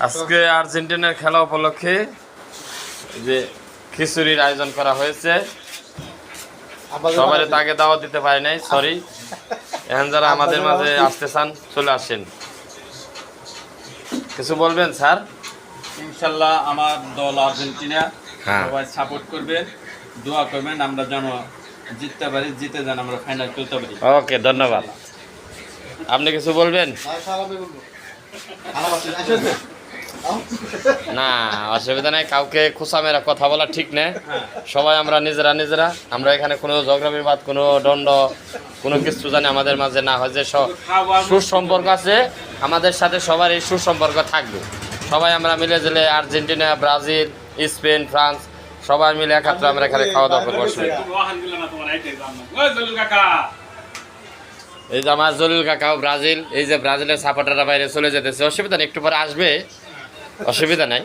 আজকে আর্জেন্টিনার খেলা উপলক্ষে যে খিচুড়ির আয়োজন করা হয়েছে, সবাই তাকে দাওয়াত দিতে পারি নাই, সরি। এখন যারা আমাদের মাঝে আসতে চান চলে আসেন। কিছু বলবেন স্যার? ইনশাল্লাহ আমার দল আর্জেন্টিনা, সবাই সাপোর্ট করবেন, দোয়া করবেন, আমরা যেন জিততে পারি, জিতে যেন আমরা ফাইনাল খেলতে পারি। ওকে, ধন্যবাদ। আপনি কিছু বলবেন? না, অসুবিধা নাই, কাউকে খোঁচা মেরা কথা বলা ঠিক না। সবাই আমরা নিজেরা আমরা এখানে কোনো ঝগড়া বিবাদ, কোনো দণ্ড, কোনো কিছু জানি আমাদের মাঝে না হয়। যে সুসম্পর্ক আছে আমাদের সাথে, সবার এই সুসম্পর্ক থাকবে। সবাই আমরা মিলে জেলে আর্জেন্টিনা, ব্রাজিল, স্পেন, ফ্রান্স সবাই মিলে একাত্রে আমরা এখানে খাওয়া দাওয়া করবো। এই যে আমার জলিল কাকাও ব্রাজিল, এই যে ব্রাজিলের সাপোর্টাররা বাইরে চলে যেতেছে, অসুবিধা নেই, একটু পরে আসবে, অসুবিধা নাই।